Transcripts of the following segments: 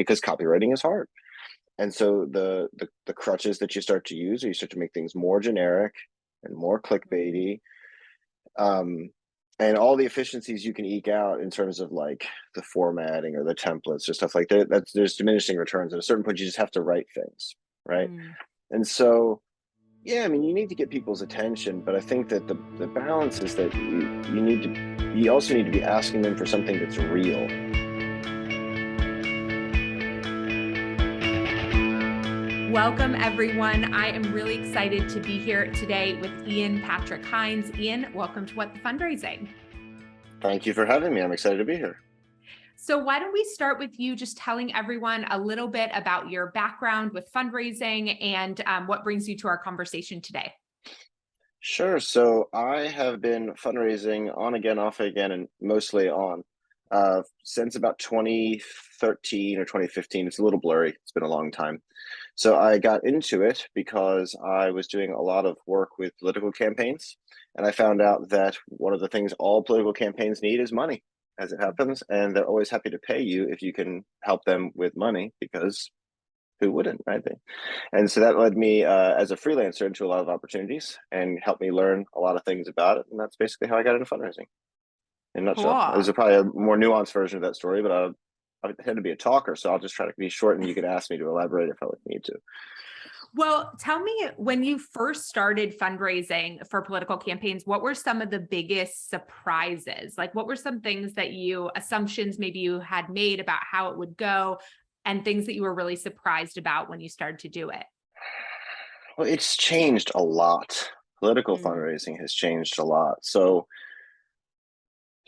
because copywriting is hard. And so the crutches that you start to use, or you start to make things more generic and more clickbaity, and all the efficiencies you can eke out in terms of like the formatting or the templates or stuff like that, there's diminishing returns. At a certain point, you just have to write things, right? And so, yeah, I mean, you need to get people's attention, but I think that the balance is that you also need to be asking them for something that's real. Welcome, everyone. I am really excited to be here today with Patrick Hines. Ian, welcome to What the Fundraising. Thank you for having me. I'm excited to be here. So why don't we start with you just telling everyone a little bit about your background with fundraising and what brings you to our conversation today? Sure. So I have been fundraising on again, off again, and mostly on since about 2013 or 2015. It's a little blurry. It's been a long time. So I got into it because I was doing a lot of work with political campaigns, and I found out that one of the things all political campaigns need is money, as it happens, and they're always happy to pay you if you can help them with money, because who wouldn't, right? And so that led me as a freelancer into a lot of opportunities and helped me learn a lot of things about it. And that's basically how I got into fundraising in a nutshell. Cool. There's probably a more nuanced version of that story, but I tend to be a talker, so I'll just try to be short, and you can ask me to elaborate if I would need to. Well, tell me, when you first started fundraising for political campaigns, what were some of the biggest surprises? Like, what were some things that assumptions maybe you had made about how it would go, and things that you were really surprised about when you started to do it? Well, it's changed a lot. Political fundraising has changed a lot.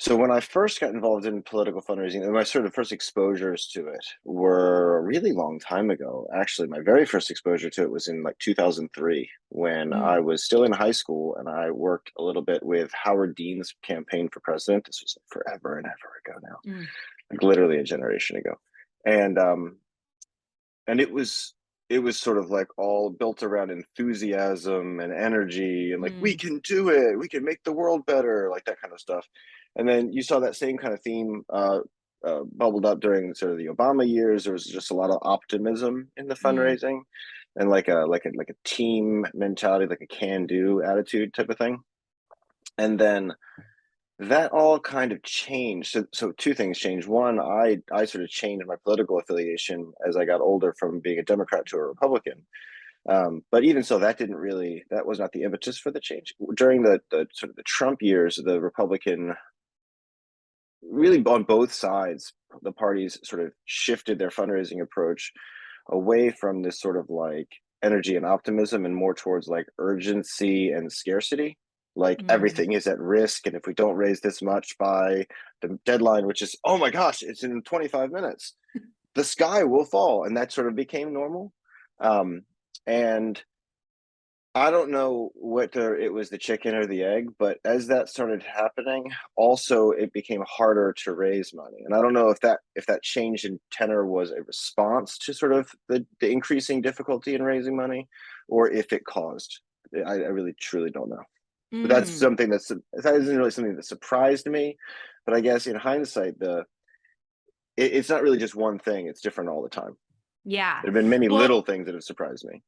So when I first got involved in political fundraising, and my sort of first exposures to it were a really long time ago. Actually, my very first exposure to it was in like 2003, when I was still in high school, and I worked a little bit with Howard Dean's campaign for president. This was like forever and ever ago now, like literally a generation ago. And it was sort of like all built around enthusiasm and energy, and like, we can do it, we can make the world better, like that kind of stuff. And then you saw that same kind of theme bubbled up during sort of the Obama years. There was just a lot of optimism in the fundraising, and like a team mentality, like a can-do attitude type of thing. And then that all kind of changed. So two things changed. One, I sort of changed my political affiliation as I got older, from being a Democrat to a Republican. But even so, that was not the impetus for the change. During the sort of the Trump years, the Republican, really on both sides, the parties sort of shifted their fundraising approach away from this sort of like energy and optimism, and more towards like urgency and scarcity. Like, everything is at risk, and if we don't raise this much by the deadline, which is, oh my gosh, it's in 25 minutes, the sky will fall. And that sort of became normal. And I don't know whether it was the chicken or the egg, but as that started happening, also it became harder to raise money. And I don't know if that change in tenor was a response to sort of the increasing difficulty in raising money, or if it caused. I really truly don't know. But that's something that isn't really something that surprised me. But I guess in hindsight, it's not really just one thing. It's different all the time. Yeah. There have been many little things that have surprised me.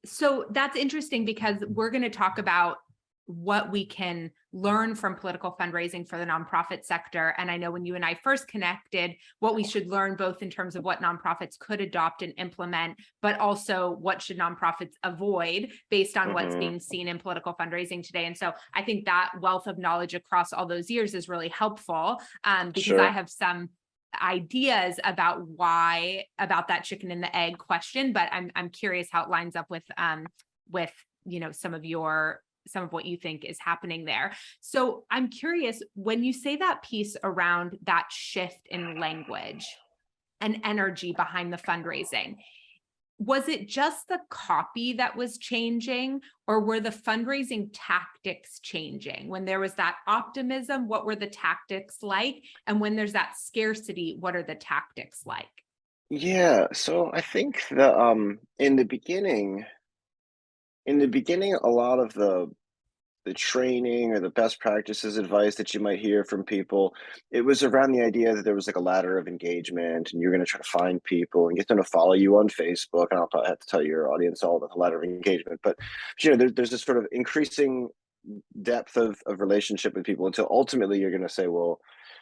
So that's interesting, because we're going to talk about what we can learn from political fundraising for the nonprofit sector. And I know when you and I first connected, what we should learn, both in terms of what nonprofits could adopt and implement, but also what should nonprofits avoid based on what's being seen in political fundraising today. And so I think that wealth of knowledge across all those years is really helpful, because I have some ideas about that chicken and the egg question, but I'm curious how it lines up with some of what you think is happening there. So I'm curious, when you say that piece around that shift in language and energy behind the fundraising, was it just the copy that was changing, or were the fundraising tactics changing? When there was that optimism, what were the tactics like? And when there's that scarcity, what are the tactics like? Yeah, so I think in the beginning, a lot of the the training or the best practices advice that you might hear from people. It was around the idea that there was like a ladder of engagement, and you're going to try to find people and get them to follow you on Facebook. And I'll probably have to tell your audience all about the ladder of engagement, but there's this sort of increasing depth of relationship with people until ultimately you're going to say, well,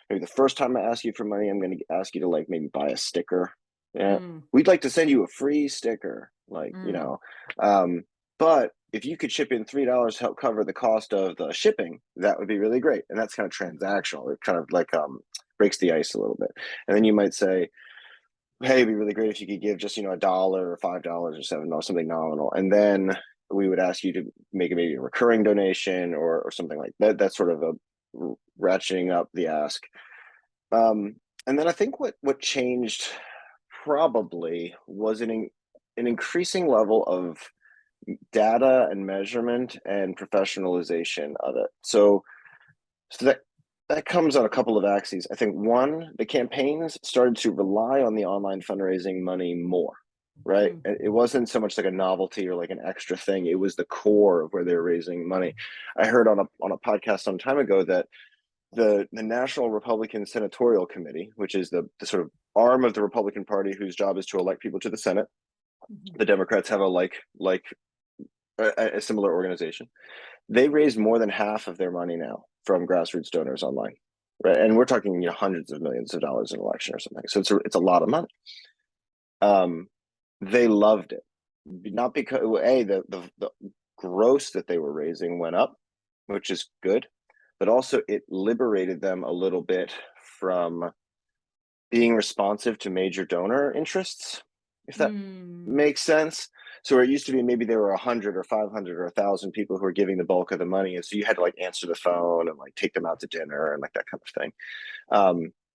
maybe the first time I ask you for money, I'm going to ask you to like maybe buy a sticker. Yeah, Mm, we'd like to send you a free sticker, mm, but if you could chip in $3 to help cover the cost of the shipping, that would be really great. And that's kind of transactional. It kind of like breaks the ice a little bit. And then you might say, hey, it'd be really great if you could give just, a dollar or $5 or $7, something nominal. And then we would ask you to make maybe a recurring donation or something like that. That's sort of a ratcheting up the ask. And then I think what changed probably was an increasing level of data and measurement and professionalization of it. So that comes on a couple of axes. I think one, the campaigns started to rely on the online fundraising money more, right? mm, It wasn't so much like a novelty or like an extra thing. It was the core of where they were raising money. I heard on a podcast some time ago that the National Republican Senatorial Committee, which is the sort of arm of the Republican Party whose job is to elect people to the Senate. mhm, The Democrats have a similar organization. They raise more than half of their money now from grassroots donors online, right? And we're talking hundreds of millions of dollars in election or something. So it's a lot of money. They loved it, not because the gross that they were raising went up, which is good, but also it liberated them a little bit from being responsive to major donor interests, if that mm, makes sense. So it used to be maybe there were 100 or 500 or 1,000 people who were giving the bulk of the money, and so you had to like answer the phone and like take them out to dinner and like that kind of thing.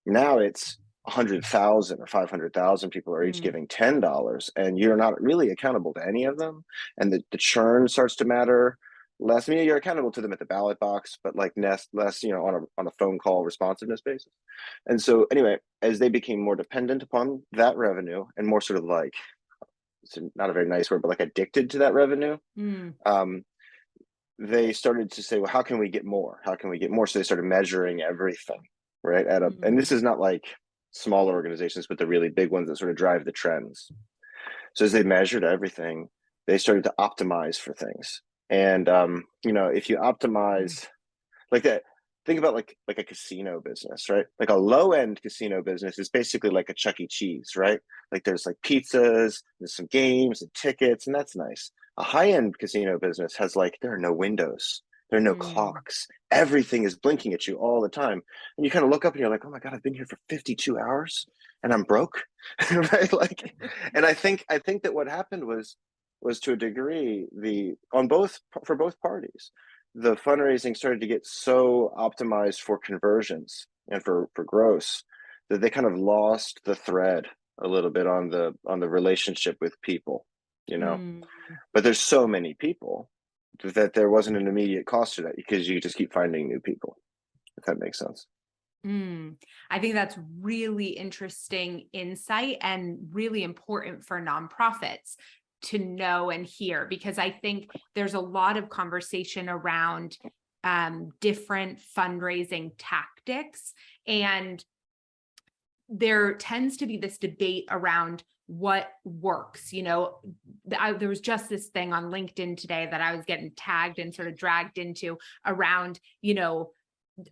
Now it's 100,000 or 500,000 people are each mm, giving $10, and you're not really accountable to any of them, and the churn starts to matter less. I mean, you're accountable to them at the ballot box, but like less, on a phone call responsiveness basis. And so anyway, as they became more dependent upon that revenue and more sort of like, it's not a very nice word, but like addicted to that revenue, mm, um, they started to say, well, how can we get more? How can we get more? So they started measuring everything, right? And mm, this is not like smaller organizations, but the really big ones that sort of drive the trends. So as they measured everything, they started to optimize for things. And if you mm, optimize like that, think about like a casino business, right? Like a low end casino business is basically like a Chuck E. Cheese, right? Like there's like pizzas, there's some games and tickets, and that's nice. A high end casino business has like there are no windows, there are no mm. clocks, everything is blinking at you all the time, and you kind of look up and you're like, oh my god, I've been here for 52 hours and I'm broke, right? Like, and I think that what happened was to a degree the on both for both parties the fundraising started to get so optimized for conversions and for gross that they kind of lost the thread a little bit on the relationship with people. Mm, But there's so many people that there wasn't an immediate cost to that because you just keep finding new people, if that makes sense. mm. I think that's really interesting insight and really important for nonprofits to know and hear, because I think there's a lot of conversation around different fundraising tactics, and there tends to be this debate around what works. There was just this thing on LinkedIn today that I was getting tagged and sort of dragged into around,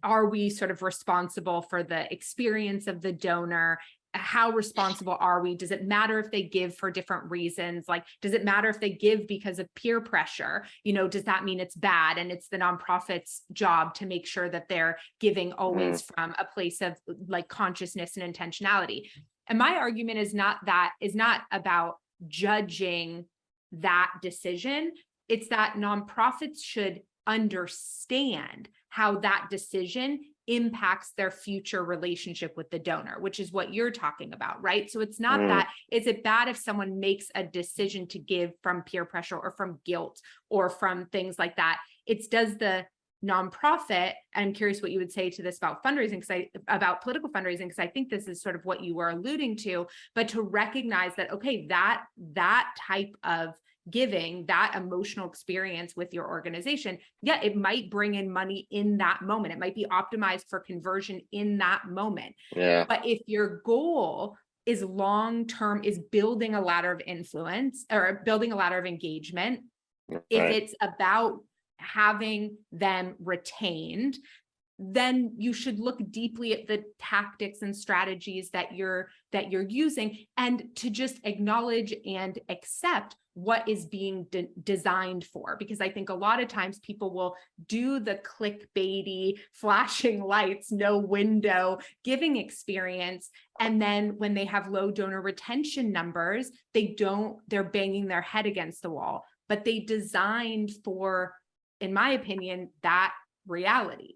are we sort of responsible for the experience of the donor? How responsible are we? Does it matter if they give for different reasons? Like, does it matter if they give because of peer pressure? Does that mean it's bad? And it's the nonprofit's job to make sure that they're giving Mm, always from a place of like consciousness and intentionality. And my argument is not about judging that decision. It's that nonprofits should understand how that decision impacts their future relationship with the donor, which is what you're talking about, right? So it's not mm, that, is it bad if someone makes a decision to give from peer pressure or from guilt or from things like that? It's does the nonprofit, I'm curious what you would say to this about fundraising, about political fundraising, because I think this is sort of what you were alluding to, but to recognize that, okay, that type of giving, that emotional experience with your organization, yeah, it might bring in money in that moment. It might be optimized for conversion in that moment. Yeah. But if your goal is long-term, is building a ladder of influence or building a ladder of engagement, if Right. it's about having them retained, then you should look deeply at the tactics and strategies that you're using, and to just acknowledge and accept what is being designed for. Because I think a lot of times people will do the clickbaity, flashing lights, no window giving experience, and then when they have low donor retention numbers, they're banging their head against the wall. But they designed for, in my opinion, that reality.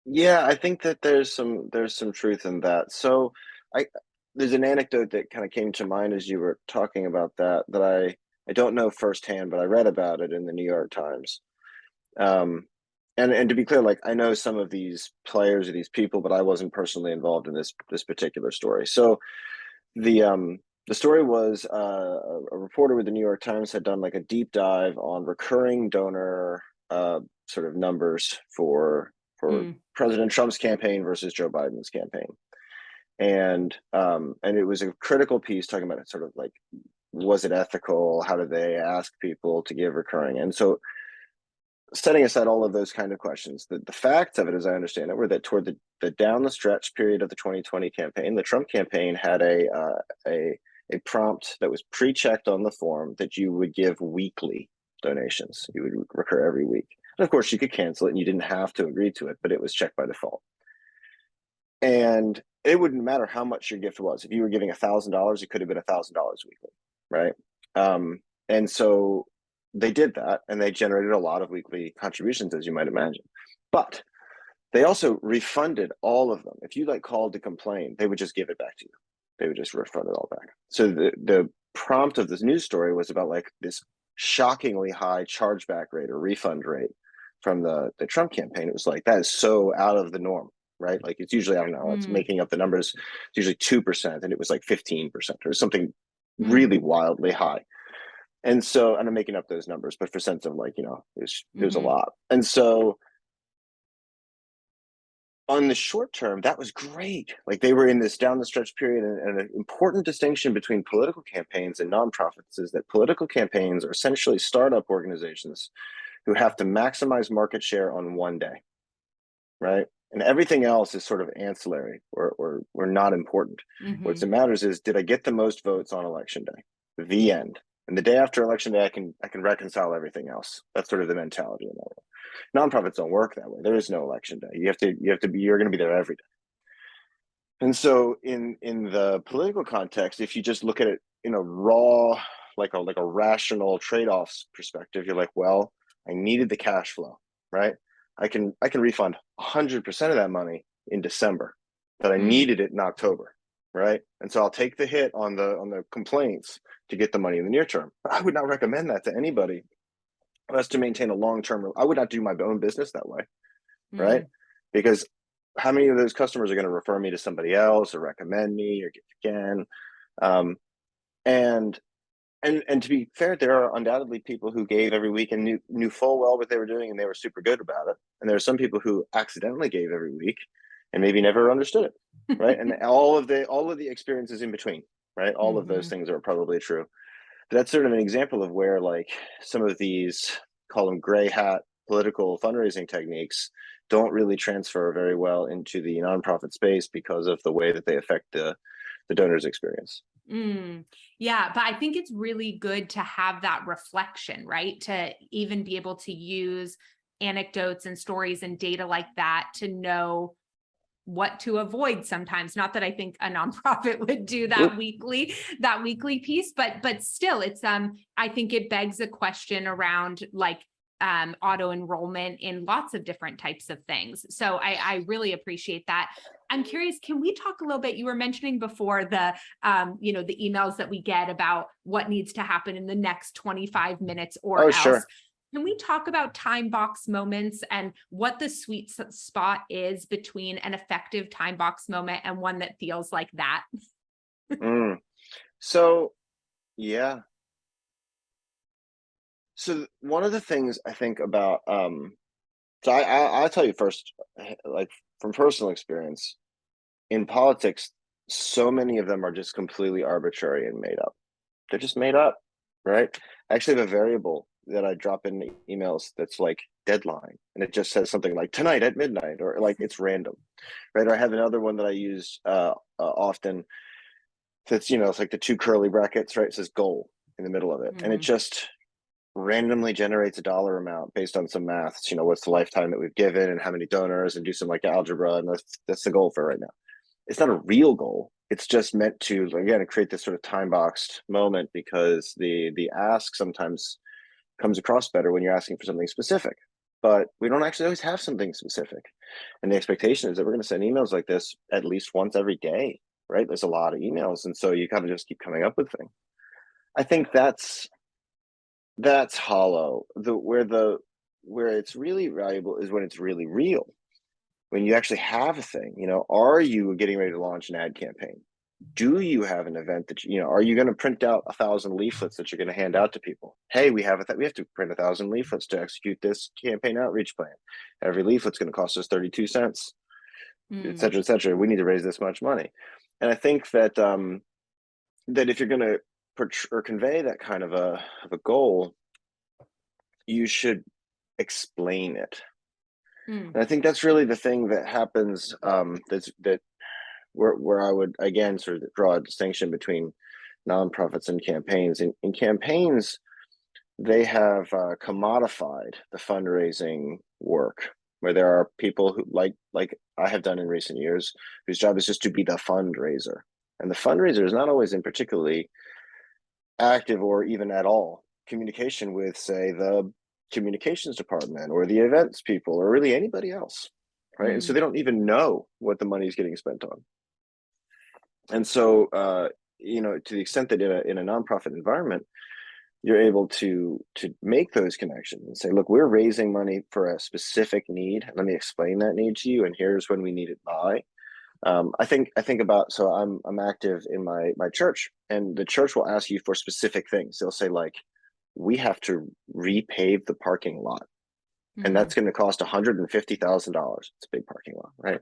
Yeah, I think that there's some truth in that. So I there's an anecdote that kind of came to mind as you were talking about that I don't know firsthand, but I read about it in the New York Times. Um, and to be clear, like I know some of these players or these people, but I wasn't personally involved in this particular story. So the um the story was a reporter with the New York Times had done like a deep dive on recurring donor sort of numbers for Mm, President Trump's campaign versus Joe Biden's campaign. And it was a critical piece talking about it, sort of like, was it ethical? How did they ask people to give recurring? And so setting aside all of those kind of questions, the facts of it, as I understand it, were that toward the down the stretch period of the 2020 campaign, the Trump campaign had a prompt that was pre-checked on the form that you would give weekly donations. You would recur every week. And of course, you could cancel it and you didn't have to agree to it, but it was checked by default. And it wouldn't matter how much your gift was. If you were giving $1,000, it could have been $1,000 weekly, right? And so they did that, and they generated a lot of weekly contributions, as you might imagine. But they also refunded all of them. If you like called to complain, they would just give it back to you. They would just refund it all back. So the prompt of this news story was about like this shockingly high chargeback rate or refund rate from the Trump campaign. It was like, that is so out of the norm, right? Like it's usually, I don't know, it's mm, making up the numbers, it's usually 2%, and it was like 15% or something mm, really wildly high. And so, and I'm making up those numbers, but for sense of like, there's a mm-hmm, lot. And so on the short term, that was great. Like they were in this down the stretch period, and an important distinction between political campaigns and nonprofits is that political campaigns are essentially startup organizations who have to maximize market share on one day, right? And everything else is sort of ancillary or not important. What mm-hmm, matters is, did I get the most votes on election day? The end. And the day after election day, I can reconcile everything else. That's sort of the mentality in that. Nonprofits don't work that way. There is no election day. You're going to be there every day. And so in the political context, if you just look at it in a raw, like a rational trade-offs perspective, you're like, well, I needed the cash flow, right? I can refund 100% of that money in December, but I mm, needed it in October, right? And so I'll take the hit on the complaints to get the money in the near term. But I would not recommend that to anybody who has to maintain a long-term. I would not do my own business that way, right? mm, Because how many of those customers are going to refer me to somebody else or recommend me or get again? Um, and and to be fair, there are undoubtedly people who gave every week and knew full well what they were doing, and they were super good about it. And there are some people who accidentally gave every week and maybe never understood it, right? And all of the experiences in between, right? All of those mm-hmm, things are probably true. But that's sort of an example of where like some of these, call them gray hat political fundraising techniques, don't really transfer very well into the nonprofit space because of the way that they affect the donor's experience. mm. Yeah, but I think it's really good to have that reflection, right? To even be able to use anecdotes and stories and data like that to know what to avoid sometimes. Not that I think a nonprofit would do that weekly piece, but still it's I think it begs a question around like auto enrollment in lots of different types of things. So I really appreciate that. I'm curious, can we talk a little bit? You were mentioning before the the emails that we get about what needs to happen in the next 25 minutes or Oh, else. sure. Can we talk about time box moments and what the sweet spot is between an effective time box moment and one that feels like that? Mm. So, yeah. So one of the things I think about, so I'll tell you first, like from personal experience in politics, so many of them are just completely arbitrary and made up. They're just made up, right? I actually have a variable that I drop in emails that's like deadline, and it just says something like tonight at midnight, or like it's random, right? Or I have another one that I use often that's, it's like the two curly brackets, right? It says goal in the middle of it, and it Mm, just randomly generates a dollar amount based on some maths. What's the lifetime that we've given and how many donors, and do some like algebra, and that's the goal for right now. It's not a real goal. It's just meant to, again, create this sort of time boxed moment, because the ask sometimes comes across better when you're asking for something specific. But we don't actually always have something specific. And the expectation is that we're going to send emails like this at least once every day, right? There's a lot of emails. And so you kind of just keep coming up with things. I think that's hollow. Where it's really valuable is when it's really real. When you actually have a thing, are you getting ready to launch an ad campaign? Do you have an event that are you going to print out 1,000 leaflets that you're going to hand out to people? Hey, we have to print 1,000 leaflets to execute this campaign outreach plan. Every leaflet's going to cost us 32 cents, et mm, cetera, et cetera. We need to raise this much money. And I think that if you're going to or convey that kind of a goal, you should explain it. mm, And I think that's really the thing that happens, that where I would again sort of draw a distinction between nonprofits and campaigns. In campaigns, they have commodified the fundraising work, where there are people who, like I have done in recent years, whose job is just to be the fundraiser, and the fundraiser is not always in particularly active or even at all communication with, say, the communications department or the events people or really anybody else, right? And so mm, they don't even know what the money is getting spent on. And so, to the extent that in a nonprofit environment, you're able to make those connections and say, look, we're raising money for a specific need. Let me explain that need to you, and here's when we need it by. I think about, so I'm active in my church, and the church will ask you for specific things. They'll say, like, we have to repave the parking lot, and mm, that's going to cost $150,000. It's a big parking lot, right?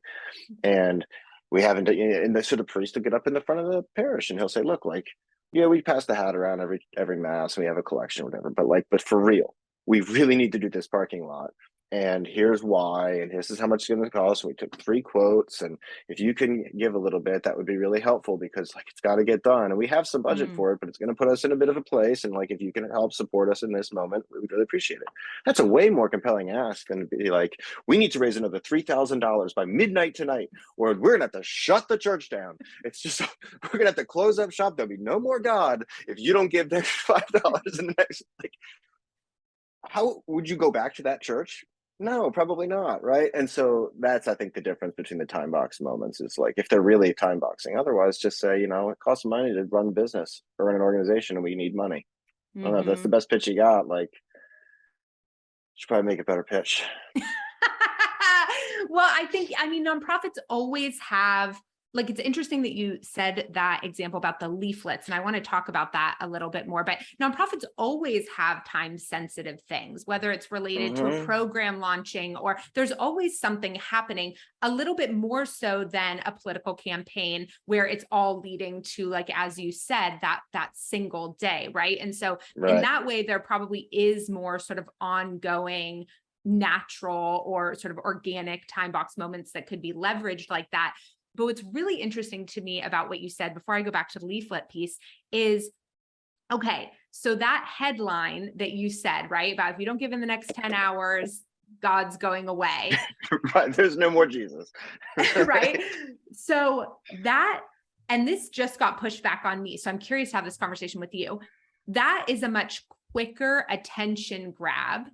And we haven't, and the sort of priest will get up in the front of the parish and he'll say, look, like, yeah, we pass the hat around every mass and we have a collection or whatever, but for real, we really need to do this parking lot, and here's why, and this is how much it's going to cost. And we took 3 quotes, and if you can give a little bit, that would be really helpful, because like it's got to get done, and we have some budget mm, for it, but it's going to put us in a bit of a place, and like if you can help support us in this moment, we would really appreciate it. That's a way more compelling ask than to be like, we need to raise another $3,000 by midnight tonight, or we're gonna have to shut the church down. It's just we're gonna have to close up shop. There'll be no more God if you don't give them $5 in the next. Like, how would you go back to that church? No, probably not, right? And so that's, I think, the difference between the time box moments is, like, if they're really time boxing. Otherwise, just say, it costs money to run a business or run an organization, and we need money. I don't know if that's the mhm. best pitch you got. Like, you should probably make a better pitch. Well, I mean, nonprofits always have, like, it's interesting that you said that example about the leaflets, and I want to talk about that a little bit more, but nonprofits always have time sensitive things, whether it's related to a Mm-hmm. program launching, or there's always something happening, a little bit more so than a political campaign where it's all leading to, like, as you said, that single day, right? And so in Right. that way, there probably is more sort of ongoing natural or sort of organic time box moments that could be leveraged like that. But what's really interesting to me about what you said, before I go back to the leaflet piece, is, okay, so that headline that you said, right, about if you don't give in the next 10 hours, God's going away. Right. There's no more Jesus. Right? So that, and this just got pushed back on me. So I'm curious to have this conversation with you. That is a much quicker attention grab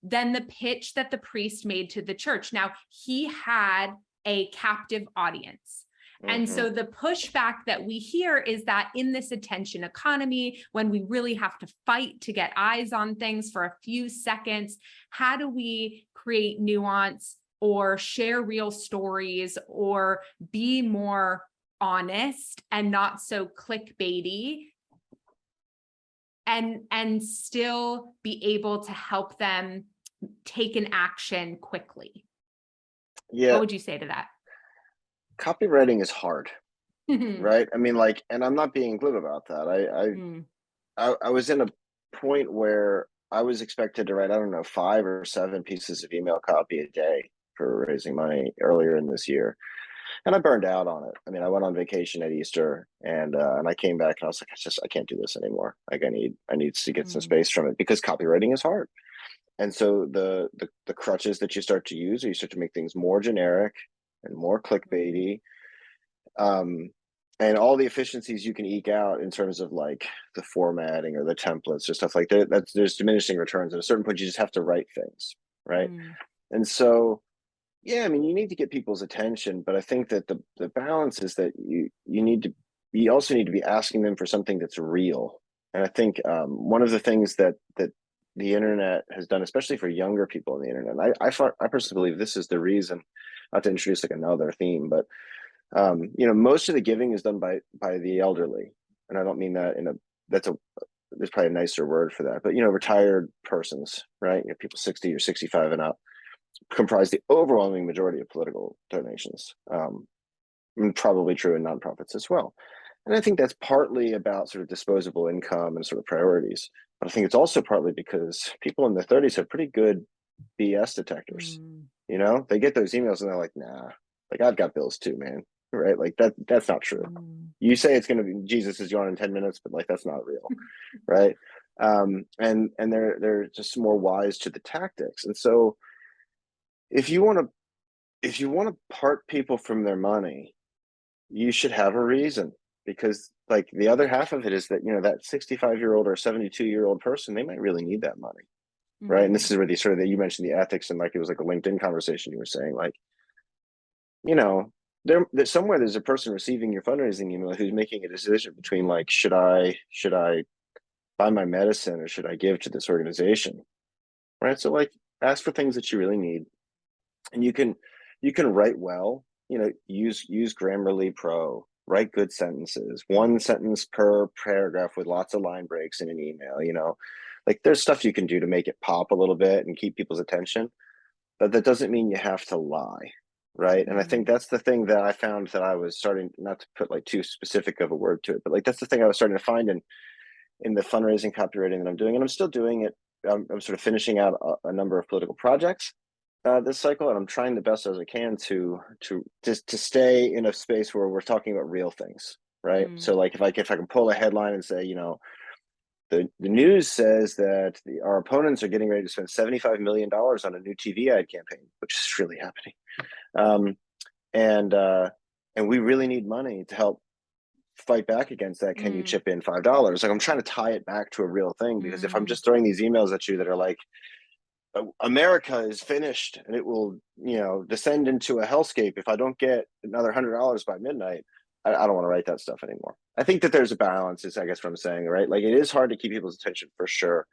than the pitch that the priest made to the church. Now, he had a captive audience. And Mm-hmm. so the pushback that we hear is that in this attention economy, when we really have to fight to get eyes on things for a few seconds, how do we create nuance or share real stories or be more honest and not so clickbaity? and still be able to help them take an action quickly? Yeah, What would you say to that? copywriting is hard, Mm, right? I mean, like, and I'm not being glib about that. I was in a point where I was expected to write, I don't know, 5 or 7 pieces of email copy a day for raising money earlier in this year, and I burned out on it. I mean, I went on vacation at Easter, and I came back and I was like, I can't do this anymore. Like, I need to get some mm, space from it because copywriting is hard. And so the crutches that you start to use, or you start to make things more generic and more mm, clickbaity, um, and all the efficiencies you can eke out in terms of like the formatting or the templates or stuff like that. That's There's diminishing returns. At a certain point, you just have to write things, right? mm, And so, yeah, I mean, you need to get people's attention, but I think that the balance is that you also need to be asking them for something that's real. And I think one of the things that the internet has done, especially for younger people on the internet, and I personally believe this is the reason. Not to introduce like another theme, but most of the giving is done by the elderly, and I don't mean that in a that's a there's probably a nicer word for that, but retired persons, right? People 60 or 65 and up comprise the overwhelming majority of political donations, and probably true in nonprofits as well. And I think that's partly about sort of disposable income and sort of priorities. But I think it's also partly because people in their 30s have pretty good BS detectors. mm, They get those emails and they're like, nah, like I've got bills too, man. Right? Like that's not true. mm, You say it's gonna be Jesus is yawn in 10 minutes, but like that's not real. Right. And they're just more wise to the tactics. And so if you want to if you want to part people from their money, you should have a reason, because like the other half of it is that that 65-year-old or 72-year-old person, they might really need that money, right? And this mm, is where the sort of that you mentioned the ethics, and like it was like a LinkedIn conversation you were saying, like, you know there's somewhere there's a person receiving your fundraising email who's making a decision between like, should I buy my medicine or should I give to this organization, right? So like, ask for things that you really need, and you can write well. Use Grammarly Pro. Write good sentences, one sentence per paragraph with lots of line breaks in an email. Like there's stuff you can do to make it pop a little bit and keep people's attention, but that doesn't mean you have to lie, right? And I think mm, that's the thing that I found that I was starting, not to put like too specific of a word to it, but like that's the thing I was starting to find in the fundraising copywriting that I'm doing, and I'm still doing it. I'm sort of finishing out a number of political projects this cycle, and I'm trying the best as I can to stay in a space where we're talking about real things, right? mm, So like if I can pull a headline and say, the news says that our opponents are getting ready to spend $75 million on a new TV ad campaign, which is really happening, um, and and we really need money to help fight back against that. Can you mm, chip in $5? Like I'm trying to tie it back to a real thing, because if I'm mm, just throwing these emails at you that are like, America is finished and it will, descend into a hellscape if I don't get another $100 by midnight. I don't want to write that stuff anymore. I think that there's a balance, is I guess what I'm saying, right? Like it is hard to keep people's attention for sure,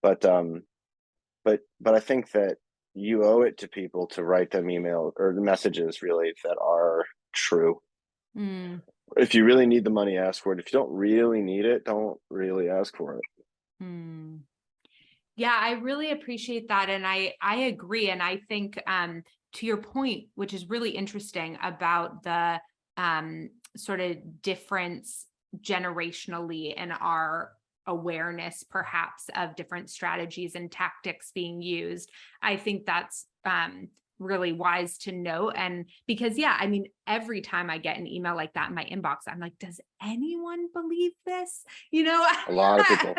but I think that you owe it to people to write them email or the messages really that are true. mm, If you really need the money, ask for it. If you don't really need it, don't really ask for it. mm. Yeah, I really appreciate that. And I agree. And I think to your point, which is really interesting about the sort of difference generationally in our awareness, perhaps, of different strategies and tactics being used. I think that's really wise to note. And because, yeah, I mean, every time I get an email like that in my inbox, I'm like, does anyone believe this? You know? A lot of people.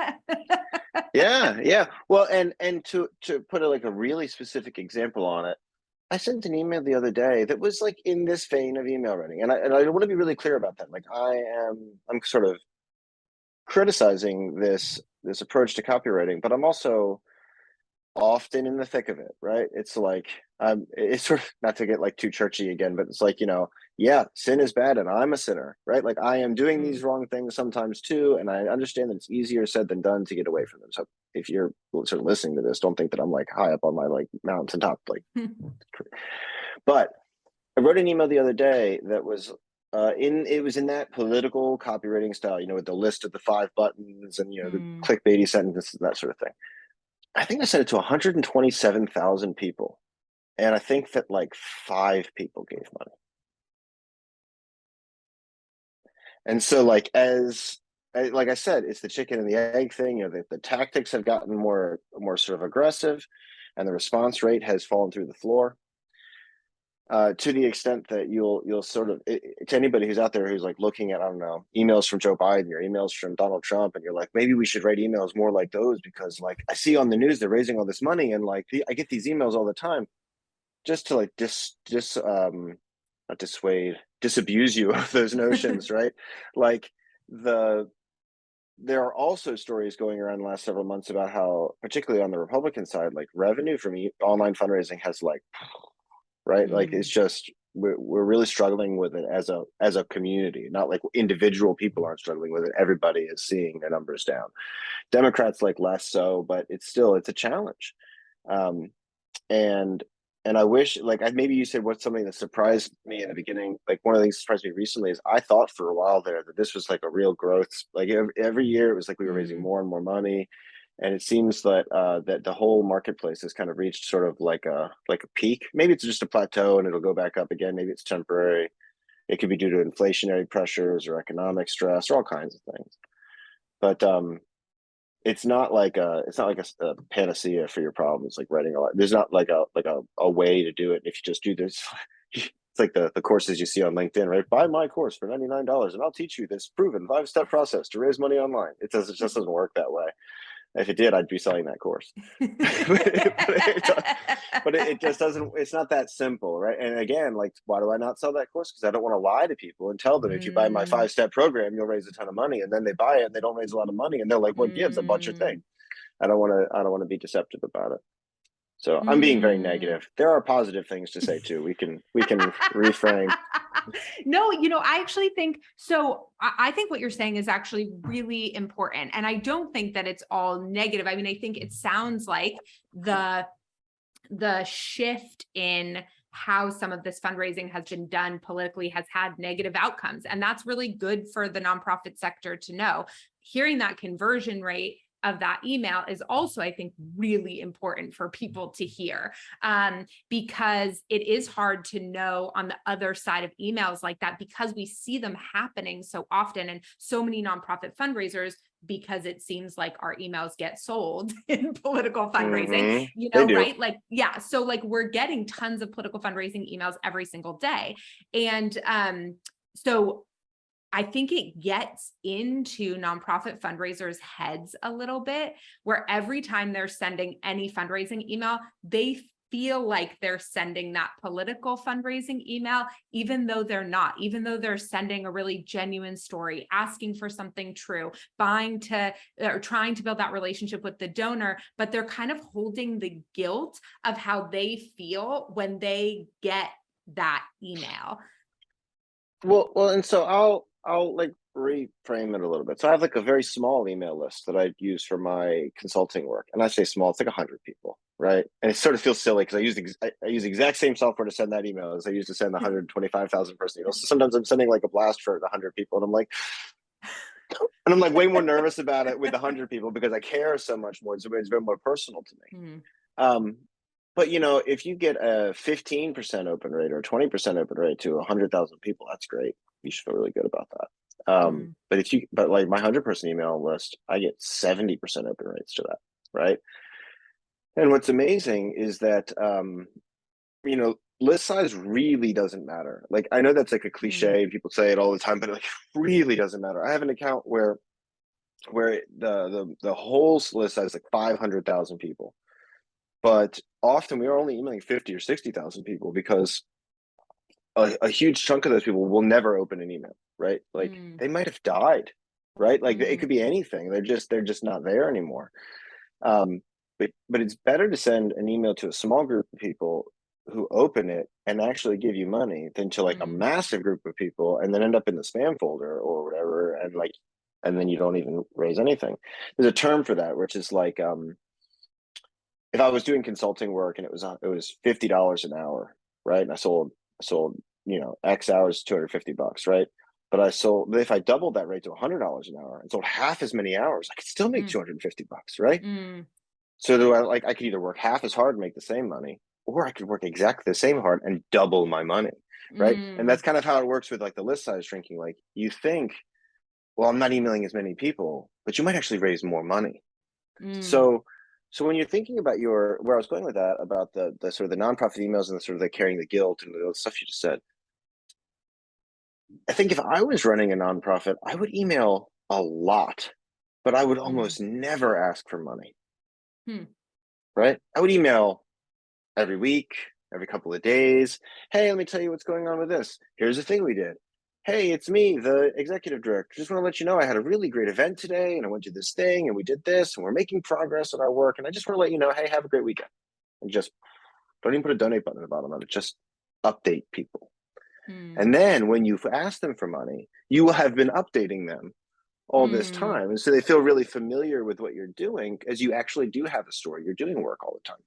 Yeah, yeah. Well, and to put like a really specific example on it, I sent an email the other day that was like in this vein of email writing, and I want to be really clear about that. Like I'm sort of criticizing this approach to copywriting, but I'm also often in the thick of it, right? It's like it's sort of, not to get like too churchy again, but it's like, yeah, sin is bad and I'm a sinner, right? Like I am doing Mm. these wrong things sometimes too, and I understand that it's easier said than done to get away from them. So if you're sort of listening to this, don't think that I'm like high up on my like mountaintop, like. But I wrote an email the other day that was It was in that political copywriting style, with the list of the 5 buttons and the Mm. clickbaity sentences, that sort of thing. I think I sent it to 127,000 people, and I think that like 5 people gave money. And so, like I said, it's the chicken and the egg thing. The tactics have gotten more sort of aggressive, and the response rate has fallen through the floor. To the extent that you'll sort of, to anybody who's out there who's like looking at, I don't know, emails from Joe Biden or emails from Donald Trump, and you're like, maybe we should write emails more like those, because like I see on the news they're raising all this money, and like I get these emails all the time, just to like not dissuade, disabuse you of those notions, right? Like there are also stories going around the last several months about how, particularly on the Republican side, like revenue from online fundraising has like, right, like it's Mm. just we're really struggling with it as a community. Not like individual people aren't struggling with it, everybody is seeing their numbers down. Democrats like less so, but it's a challenge. um and I wish, like, maybe you said what's something that surprised me in the beginning. Like one of the things that surprised me recently is I thought for a while there that this was like a real growth. Like every year it was like we were raising Mm. more and more money, and it seems that that the whole marketplace has kind of reached sort of like a peak. Maybe it's just a plateau and it'll go back up again. Maybe it's temporary. It could be due to inflationary pressures or economic stress or all kinds of things. But it's not like a panacea for your problems, like writing a lot. There's not like a way to do it if you just do this. It's like the courses you see on LinkedIn, right? Buy my course for $99 and I'll teach you this proven 5-step process to raise money online. It just doesn't work that way. If it did, I'd be selling that course. But it just doesn't, it's not that simple, right? And again, like, why do I not sell that course? Because I don't want to lie to people and tell them, if you buy my Mm. 5-step program, you'll raise a ton of money. And then they buy it and they don't raise a lot of money. And they're like, what gives? I bought your thing. Mm. I don't want to be deceptive about it. So I'm being very Mm. negative. There are positive things to say too. We can reframe. No, I actually think so. I think what you're saying is actually really important. And I don't think that it's all negative. I mean, I think it sounds like the shift in how some of this fundraising has been done politically has had negative outcomes. And that's really good for the nonprofit sector to know. Hearing that conversion rate of that email is also, I think, really important for people to hear, because it is hard to know on the other side of emails like that, because we see them happening so often, and so many nonprofit fundraisers, because it seems like our emails get sold in political fundraising, Mm-hmm. They do. right? Like, yeah. So like we're getting tons of political fundraising emails every single day. And so I think it gets into nonprofit fundraisers' heads a little bit, where every time they're sending any fundraising email, they feel like they're sending that political fundraising email, even though they're not, even though they're sending a really genuine story, asking for something true, buying to, or trying to build that relationship with the donor, but they're kind of holding the guilt of how they feel when they get that email. Well, and so I'll like reframe it a little bit. So I have like a very small email list that I use for my consulting work, and I say small, it's like 100 people, right? And it sort of feels silly because I use the exact same software to send that email as I use to send the 125,000 person email. So sometimes I'm sending like a blast for 100 people, and I'm like way more nervous about it with 100 people because I care so much more. It's very more personal to me. Mm. Um, but if you get a 15% open rate or a 20% open rate to 100,000 people, that's great. You should feel really good about that. Mm. But like my 100-person email list, I get 70% open rates to that, right? And what's amazing is that list size really doesn't matter. Like I know that's like a Mm. cliche, people say it all the time, but like it really doesn't matter. I have an account where the whole list size is like 500,000 people. But often we are only emailing 50 or 60,000 people because a huge chunk of those people will never open an email, right? Like Mm. they might have died, right? Like it Mm. could be anything. They're just not there anymore. Um, but it's better to send an email to a small group of people who open it and actually give you money than to like a Mm. massive group of people and then end up in the spam folder or whatever, and then you don't even raise anything. There's a term for that, which is like if I was doing consulting work and it was $50 an hour, right? And I sold X hours, $250, right? But if I doubled that rate to $100 an hour and sold half as many hours, I could still make Mm, $250, right? mm, So I could either work half as hard and make the same money, or I could work exactly the same hard and double my money, right? And mm, that's kind of how it works with like the list size shrinking. Like you think, well, I'm not emailing as many people, but you might actually raise more money. mm, So when you're thinking about where I was going with that, about the sort of the nonprofit emails and the sort of the carrying the guilt and the stuff you just said, I think if I was running a nonprofit, I would email a lot, but I would mm, almost never ask for money, mm, right? I would email every week, every couple of days. Hey, let me tell you what's going on with this. Here's the thing we did. Hey, it's me, the executive director. Just want to let you know I had a really great event today and I went to this thing and we did this and we're making progress on our work. And I just want to let you know, hey, have a great weekend. And just don't even put a donate button at the bottom of it. Just update people. mm, And then when you ask them for money, you will have been updating them all this mm, time. And so they feel really familiar with what you're doing, as you actually do have a story. You're doing work all the time.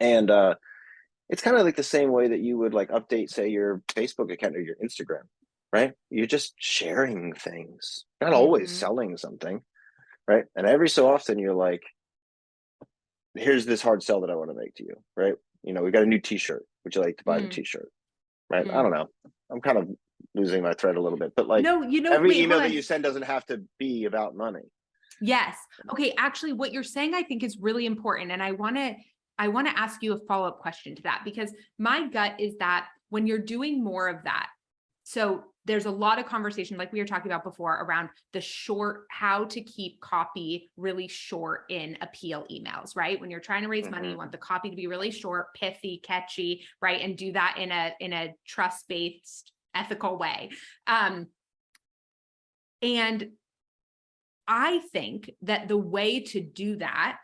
And it's kind of like the same way that you would like update, say, your Facebook account or your Instagram, right? You're just sharing things, not always mhm, selling something, right? And every so often you're like, here's this hard sell that I want to make to you, right? We got a new t-shirt. Would you like to buy the mm, t-shirt? Right? I mm. don't know. I'm kind of losing my thread a little bit, but like No, every wait, hold email that on. you send doesn't have to be about money. Yes. Okay. Actually, what you're saying, I think, is really important. And I want to ask you a follow-up question to that, because my gut is that when you're doing more of that, so there's a lot of conversation, like we were talking about before, around how to keep copy really short in appeal emails, right? When you're trying to raise money, you want the copy to be really short, pithy, catchy, right? And do that in a trust-based, ethical way. And I think that the way to do that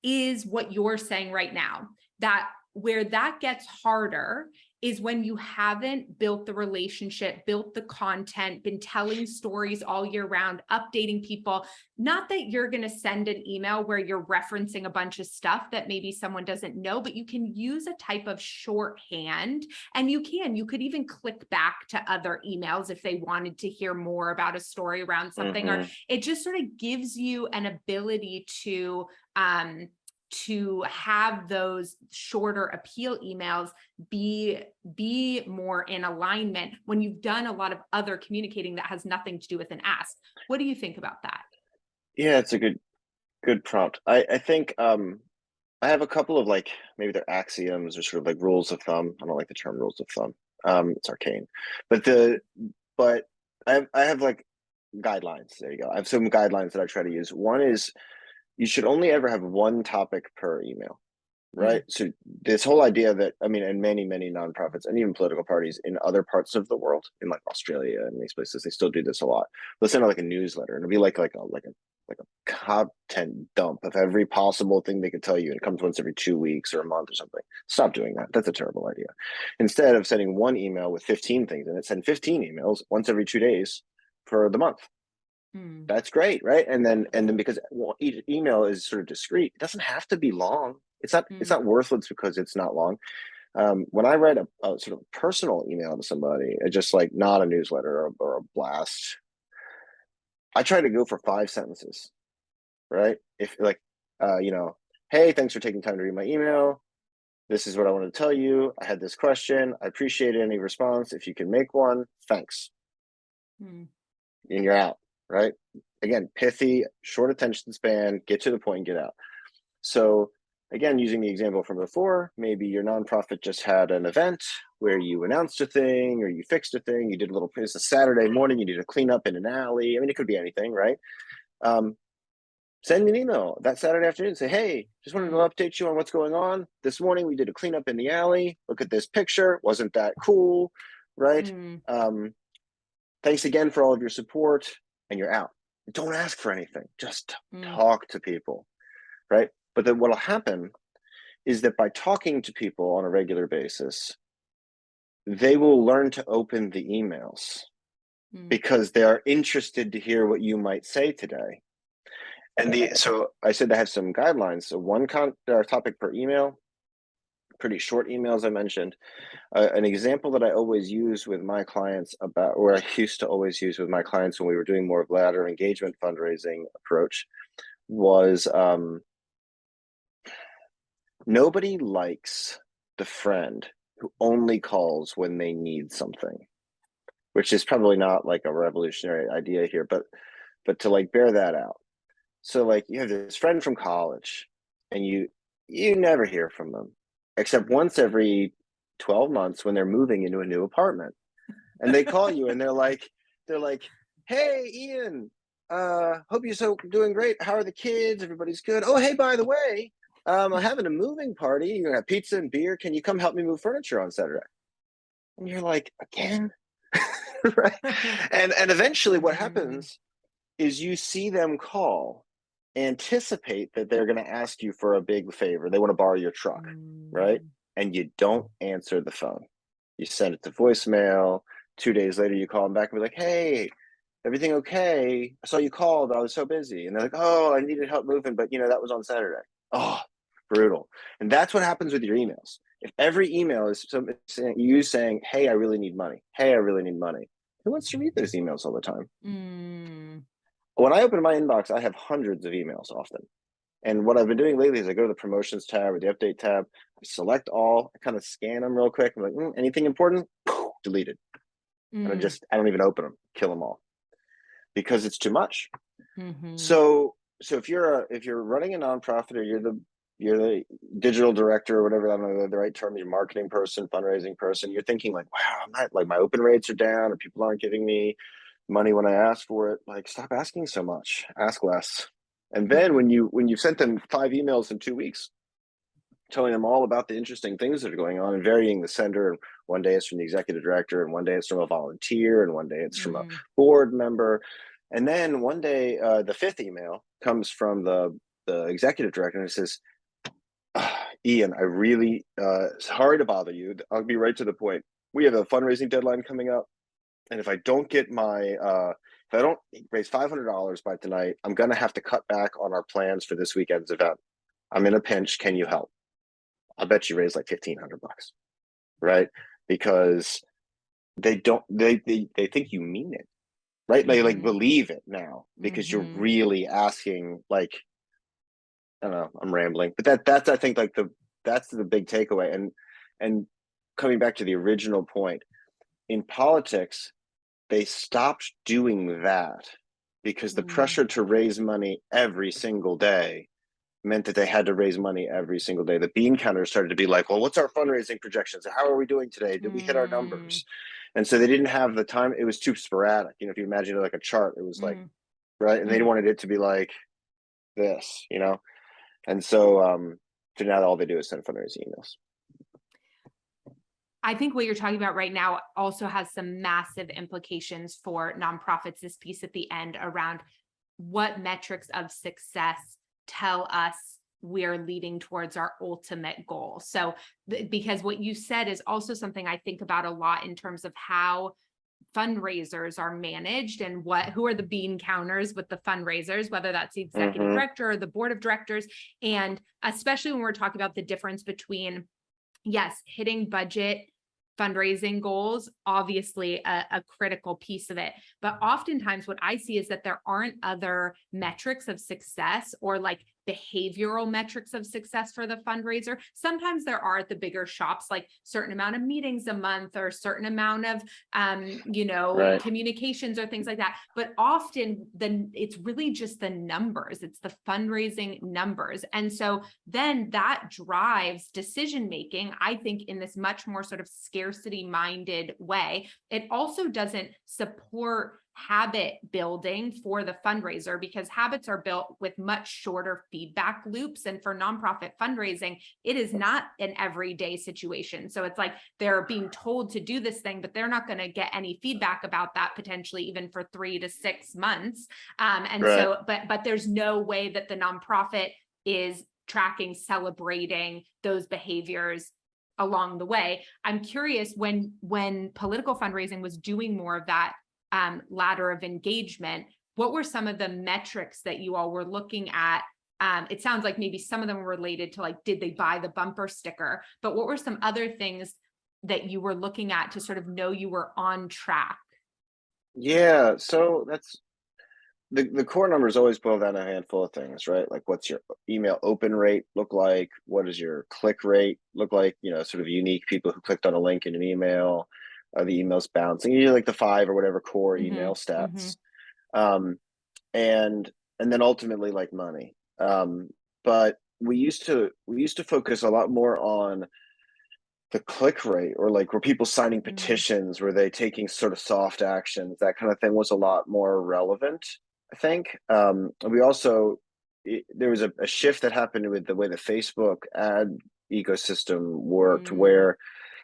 is what you're saying right now, that where that gets harder is when you haven't built the relationship, built the content, been telling stories all year round, updating people. Not that you're going to send an email where you're referencing a bunch of stuff that maybe someone doesn't know, but you can use a type of shorthand, and you could even click back to other emails if they wanted to hear more about a story around something, or it just sort of gives you an ability to have those shorter appeal emails be more in alignment when you've done a lot of other communicating that has nothing to do with an ask. What do you think about that? Yeah, it's a good prompt. I think I have a couple of like, maybe they're axioms or sort of like rules of thumb. I don't like the term rules of thumb. It's arcane. But but I have like guidelines. There you go. I have some guidelines that I try to use. One is you should only ever have one topic per email, right? Mm, So this whole idea that, I mean, and many nonprofits and even political parties in other parts of the world, in like Australia and these places, they still do this a lot. They'll send out like a newsletter, and it'll be like a content dump of every possible thing they could tell you. And it comes once every 2 weeks or a month or something. Stop doing that. That's a terrible idea. Instead of sending one email with 15 things in it, send 15 emails once every 2 days for the month. mm, That's great, right? And then because each email is sort of discrete, it doesn't have to be long. It's not mm, worthless because it's not long. When I write a sort of personal email to somebody, just like not a newsletter or a blast, I try to go for 5 sentences, right? If like, hey, thanks for taking time to read my email. This is what I want to tell you. I had this question. I appreciate any response. If you can make one, thanks. mm, And you're out, right? Again, pithy, short attention span, get to the point and get out. So again, using the example from before, maybe your nonprofit just had an event where you announced a thing or you fixed a thing, you did a little, it's a Saturday morning, you did a cleanup in an alley. I mean, it could be anything, right? Send me an email that Saturday afternoon, say, hey, just wanted to mm, update you on what's going on. This morning we did a cleanup in the alley. Look at this picture. Wasn't that cool? Right? mm, Um, Thanks again for all of your support, and you're out. Don't ask for anything. Just mm, talk to people, right? But then what'll happen is that by talking to people on a regular basis, they will learn to open the emails mm, because they are interested to hear what you might say today. So I said I have some guidelines. So one topic per email. pretty short emails I mentioned. An example that I always use with my clients about, or I used to always use with my clients when we were doing more of ladder engagement fundraising approach was nobody likes the friend who only calls when they need something, which is probably not like a revolutionary idea here, but to like bear that out. So like you have this friend from college and you never hear from them except once every 12 months when they're moving into a new apartment. And they call you and they're like, "Hey Ian, hope you're so doing great. How are the kids? Everybody's good. Oh, hey, by the way, I'm having a moving party. You're gonna have pizza and beer. Can you come help me move furniture on Saturday?" And you're like, "Again?" Right? And eventually what Mhm. happens is you see them call, anticipate that they're going to ask you for a big favor. They want to borrow your truck, right? Mm. And you don't answer the phone. You send it to voicemail. 2 days later, you call them back and be like, "Hey, everything okay? I saw you called. I was so busy." And they're like, "Oh, I needed help moving, but that was on Saturday." Oh, brutal. And that's what happens with your emails. If every email is you saying, "Hey, I really need money. Hey, I really need money," who wants to read those emails all the time? Mm. When I open my inbox, I have hundreds of emails often. And what I've been doing lately is I go to the promotions tab or the update tab, I select all, I kind of scan them real quick. I'm like, anything important? Deleted. And Mm. I don't even open them, kill them all because it's too much. Mhm. So if you're running a nonprofit or you're the digital director or whatever, I don't know the right term, you're marketing person, fundraising person, you're thinking like, wow, I'm not like my open rates are down or people aren't giving me money when I ask for it. Like, stop asking so much, ask less. And then Mm. when you've sent them 5 emails in 2 weeks, telling them all about the interesting things that are going on and varying the sender. And one day it's from the executive director, and one day it's from a volunteer, and one day it's from a Mm. board member. And then one day, the fifth email comes from the executive director and it says, "Ian, I really sorry to bother you. I'll be right to the point. We have a fundraising deadline coming up, and if I don't get if I don't raise $500 by tonight, I'm gonna have to cut back on our plans for this weekend's event. I'm in a pinch. Can you help? I bet you raise like $1,500, right? Because they think you mean it, right? They like Mhm. believe it now because you're Mhm. really asking. Like, I don't know, I'm rambling, but that's I think like that's the big takeaway. And coming back to the original point, in politics, they stopped doing that because the Mm. pressure to raise money every single day meant that they had to raise money every single day. The bean counters started to be like, well, what's our fundraising projections? How are we doing today? Did we hit our Mm. numbers? And so they didn't have the time. It was too sporadic. If you imagine it like a chart, it was like, Mm. right. And they Mm. wanted it to be like this. And so now all they do is send fundraising emails. I think what you're talking about right now also has some massive implications for nonprofits. This piece at the end around what metrics of success tell us we're leading towards our ultimate goal. So, because what you said is also something I think about a lot in terms of how fundraisers are managed and who are the bean counters with the fundraisers, whether that's the executive Mm-hmm. director or the board of directors. And especially when we're talking about the difference between, yes, hitting budget fundraising goals, obviously a critical piece of it. But oftentimes what I see is that there aren't other metrics of success or like behavioral metrics of success for the fundraiser. Sometimes there are at the bigger shops, like certain amount of meetings a month or certain amount of Right. communications or things like that. But often then it's really just the numbers. It's the fundraising numbers. And so then that drives decision making, I think, in this much more sort of scarcity minded way. It also doesn't support habit building for the fundraiser because habits are built with much shorter feedback loops. And for nonprofit fundraising, it is not an everyday situation. So it's like they're being told to do this thing, but they're not going to get any feedback about that potentially even for 3 to 6 months. And Right. so, but there's no way that the nonprofit is tracking, celebrating those behaviors along the way. I'm curious, when political fundraising was doing more of that ladder of engagement, what were some of the metrics that you all were looking at It sounds like maybe some of them were related to like, did they buy the bumper sticker? But what were some other things that you were looking at to sort of know you were on track? Yeah, so that's the core numbers always boil down to a handful of things, right? Like what's your email open rate look like? What does your click rate look like? Sort of unique people who clicked on a link in an email. Are the emails bouncing? Like the 5 or whatever core email Mm-hmm. stats. Um, and then ultimately like money. But we used to focus a lot more on the click rate, or like were people signing Mm-hmm. petitions, were they taking sort of soft actions, that kind of thing was a lot more relevant, I think. We also there was a shift that happened with the way the Facebook ad ecosystem worked, Mm-hmm. where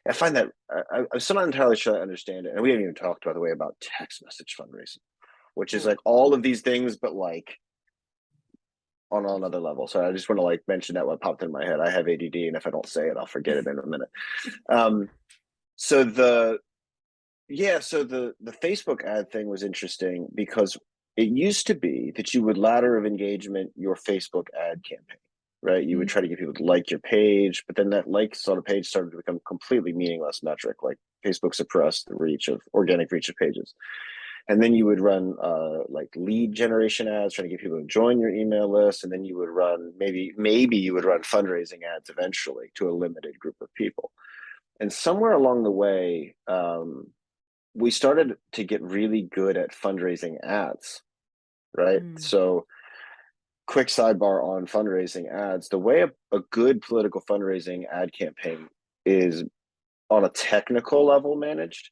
I find that I'm still not entirely sure I understand it, and we haven't even talked, by the way, about text message fundraising, which is Ooh. like all of these things, but like on another level. So I just want to like mention that what popped in my head. I have ADD, and if I don't say it, I'll forget it in a minute. Um, so the Facebook ad thing was interesting because it used to be that you would ladder of engagement your Facebook ad campaign, right? You would try to get people to like your page, but then that likes on a page started to become completely meaningless metric. Like Facebook suppressed the organic reach of pages. And then you would run like lead generation ads, trying to get people to join your email list, and then you would run maybe you would run fundraising ads eventually to a limited group of people. And somewhere along the way, we started to get really good at fundraising ads, right? Mm-hmm. So, quick sidebar on fundraising ads: the way a good political fundraising ad campaign is on a technical level managed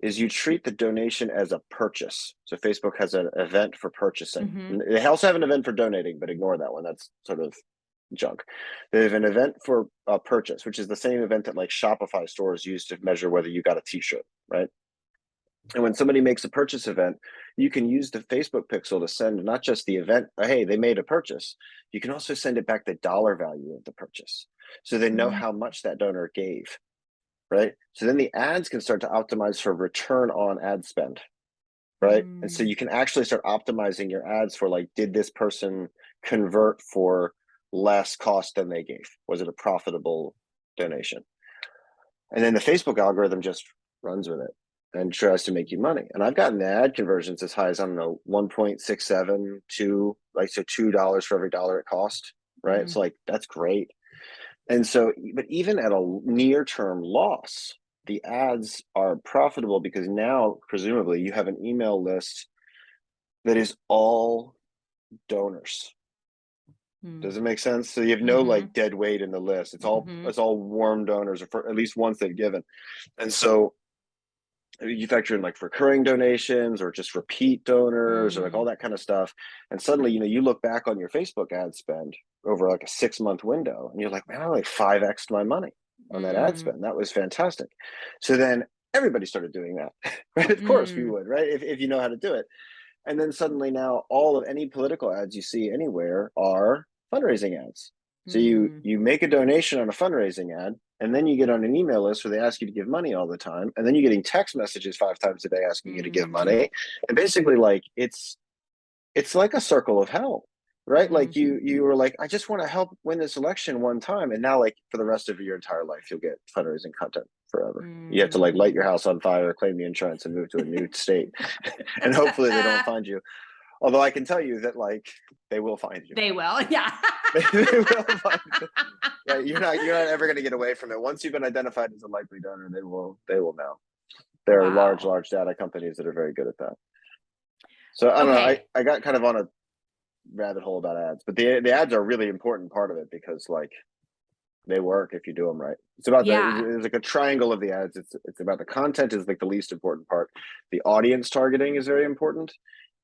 is you treat the donation as a purchase. So Facebook has an event for purchasing. Mm-hmm. They also have an event for donating, but ignore that one. That's sort of junk. They have an event for a purchase, which is the same event that like Shopify stores use to measure whether you got a t-shirt, right? And when somebody makes a purchase event, you can use the Facebook pixel to send not just the event, hey, they made a purchase. You can also send it back the dollar value of the purchase. So they know how much that donor gave, right? So then the ads can start to optimize for return on ad spend, right? And so Mm-hmm. you can actually start optimizing your ads for like, did this person convert for less cost than they gave? Was it a profitable donation? And then the Facebook algorithm just runs with it and tries to make you money. And I've gotten the ad conversions as high as, I don't know, 1.67 to like, so $2 for every dollar it cost, right? So like, that's great. And so, but even at a near term loss, the ads are profitable because now, presumably, you have an email list that is all donors. Does it make sense? So you have no Mm-hmm. like dead weight in the list. It's all Mm-hmm. it's all warm donors, or for at least once they've given. And so you factor in like recurring donations or just repeat donors or like Mm-hmm. all that kind of stuff. And suddenly, you look back on your Facebook ad spend over like a 6-month window and you're like, man, I like 5x'd my money on that ad spend. That was fantastic. So then everybody started doing that, right? Of course we Mm-hmm. would, right? If you know how to do it. And then suddenly now all of any political ads you see anywhere are fundraising ads. So you make a donation on a fundraising ad, and then you get on an email list where they ask you to give money all the time, and then you're getting text messages 5 times a day asking you to give Mm-hmm. money. And basically, like it's like a circle of hell, right? Like Mm-hmm. you were like, I just want to help win this election one time, and now like for the rest of your entire life, you'll get fundraising content forever. You have to like light your house on fire, claim the insurance, and move to a new state, and hopefully they don't find you. Although I can tell you that like they will find you. They will, yeah. They will find you. Right? You're not ever going to get away from it. Once you've been identified as a likely donor, they will know. There are large Wow. data companies that are very good at that. So I don't know. I, Okay. I got kind of on a rabbit hole about ads, but the ads are a really important part of it because like they work if you do them right. Yeah. It's like a triangle of the ads. It's about the content is like the least important part. The audience targeting is very important,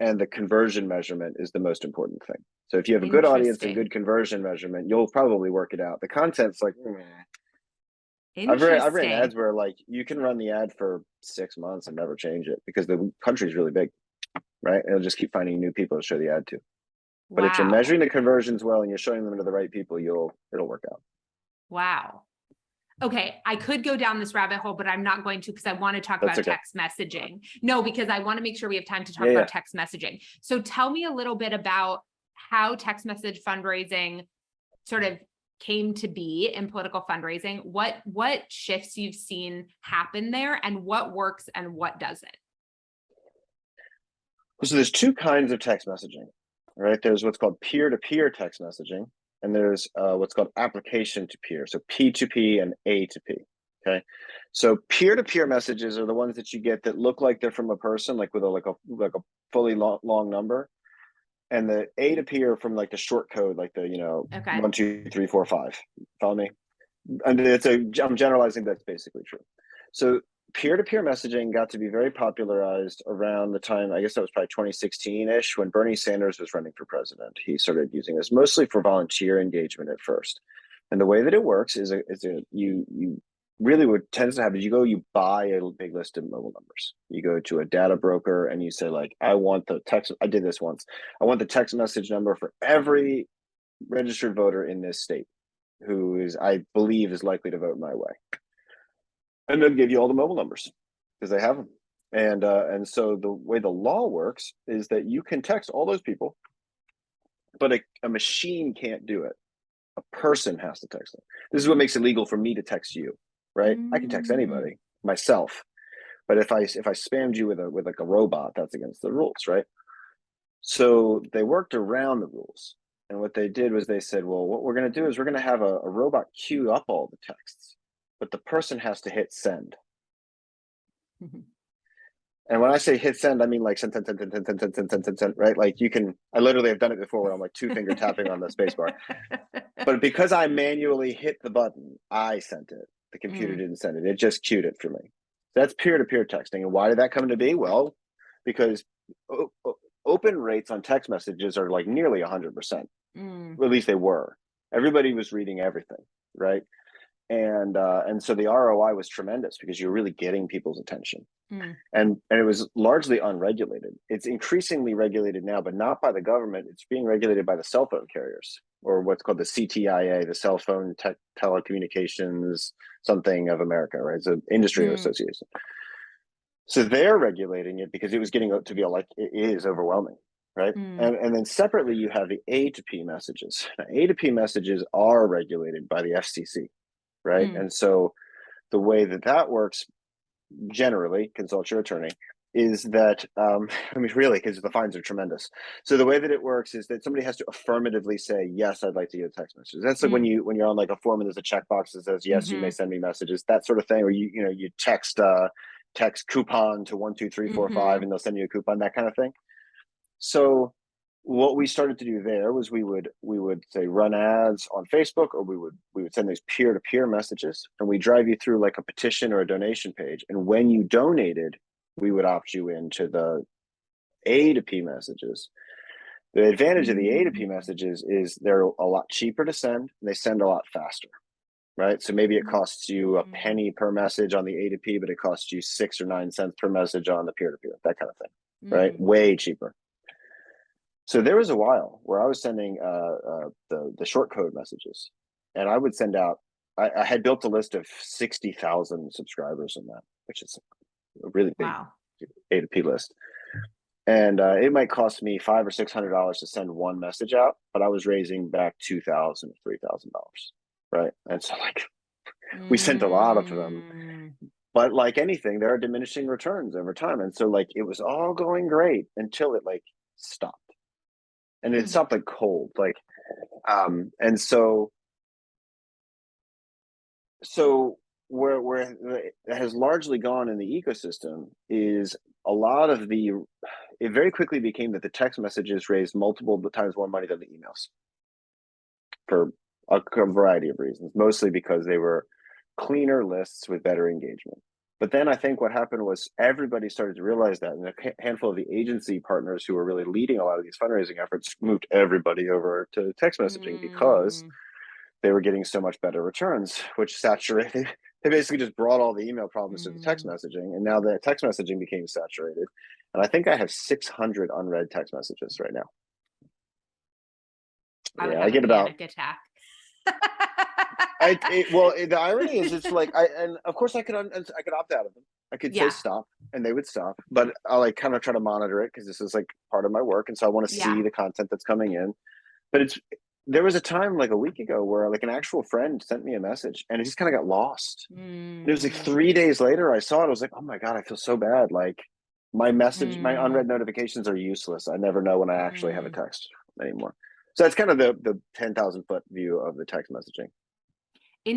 and the conversion measurement is the most important thing. So if you have a good audience and Interesting. good conversion measurement, you'll probably work it out. The content's like, I've ran Interesting. ads where like you can run the ad for 6 months and never change it because the country's really big, right? It'll just keep finding new people to show the ad to. But if you're Wow. measuring the conversions well and you're showing them to the right people, it'll work out. Wow. Okay, I could go down this rabbit hole, but I'm not going to because I want to talk That's about okay. text messaging. No, because I want to make sure we have time to talk Yeah, about yeah. text messaging. So tell me a little bit about how text message fundraising sort of came to be in political fundraising, what shifts you've seen happen there, and what works and what doesn't? So there's two kinds of text messaging, right? There's what's called peer-to-peer text messaging, and there's what's called application to peer. So P2P and A to P. Okay. So peer-to-peer messages are the ones that you get that look like they're from a person, like with a fully long number. And the A to P are from like the short code, like the, Okay. 1, 2, 3, 4, 5. Follow me? And I'm generalizing, that's basically true. So peer-to-peer messaging got to be very popularized around the time, I guess that was probably 2016-ish, when Bernie Sanders was running for president. He started using this mostly for volunteer engagement at first. And the way that it works is you really what tends to happen is you buy a big list of mobile numbers. You go to a data broker and you say, like, I want the text. I did this once. I want the text message number for every registered voter in this state who I believe is likely to vote my way. And they'll give you all the mobile numbers because they have them. And so the way the law works is that you can text all those people, but a machine can't do it. A person has to text them. This is what makes it legal for me to text you, right? I can text anybody, myself, but if I spammed you with like a robot, that's against the rules, right? So they worked around the rules. And what they did was they said, well, what we're going to do is we're going to have a robot queue up all the texts, but the person has to hit send. And when I say hit send, I mean like send, right? Like I literally have done it before where I'm like 2-finger tapping on the spacebar. But because I manually hit the button, I sent it. The computer didn't send it. It just queued it for me. That's peer-to-peer texting. And why did that come to be? Well, because open rates on text messages are like nearly 100%. Or at least they were. Everybody was reading everything, right? And so the ROI was tremendous because you're really getting people's attention. And it was largely unregulated. It's increasingly regulated now, but not by the government. It's being regulated by the cell phone carriers, or what's called the CTIA, the Cell Phone Telecommunications something of America, right? It's an industry association. So they're regulating it because it was getting to be like, it is overwhelming, right? And then separately, you have the A to P messages. Now, A to P messages are regulated by the FCC, right? And so the way that works, generally, consult your attorney, is that, I mean, really, because the fines are tremendous. So the way that it works is that somebody has to affirmatively say, yes, I'd like to get a text message. That's like when you're on like a form and there's a checkbox that says, yes, you may send me messages, that sort of thing, or you text coupon to 1, 2, 3, 4, 5, and they'll send you a coupon, that kind of thing. So what we started to do there was we would say run ads on Facebook, or we would send these peer-to-peer messages, and we drive you through like a petition or a donation page. And when you donated, we would opt you into the A to P messages. The advantage of the A to P messages is they're a lot cheaper to send, and they send a lot faster, right? So maybe it costs you a penny per message on the A to P, but it costs you 6 or 9 cents per message on the peer-to-peer, that kind of thing, right? Way cheaper. So there was a while where I was sending the short code messages, and I would send out. I had built a list of 60,000 subscribers in that, which is a really big A to P list. And it might cost me $500 or $600 to send one message out, but I was raising back $2,000 or $3,000, right? And so like we sent a lot of them, but like anything, there are diminishing returns over time, and so like it was all going great until it like stopped. And it stopped like cold, like, and so where it has largely gone in the ecosystem is a lot of it very quickly became that the text messages raised multiple times more money than the emails for a variety of reasons, mostly because they were cleaner lists with better engagement. But then I think what happened was everybody started to realize that, and a handful of the agency partners who were really leading a lot of these fundraising efforts moved everybody over to text messaging because they were getting so much better returns, which saturated. They basically just brought all the email problems to the text messaging, and now the text messaging became saturated. And I think I have 600 unread text messages right now. I get about attack. Well, the irony is, it's like and of course I could opt out of them. I could say Yeah. stop and they would stop, but I'll like kind of try to monitor it because this is like part of my work. And so I want to Yeah. see the content that's coming in. But there was a time like a week ago where like an actual friend sent me a message and it just kind of got lost. And it was like Mm, 3 days later I saw it. I was like, oh my God, I feel so bad. Like my mm, unread notifications are useless. I never know when I actually have a mm. text anymore. So that's kind of the 10,000 foot view of the text messaging.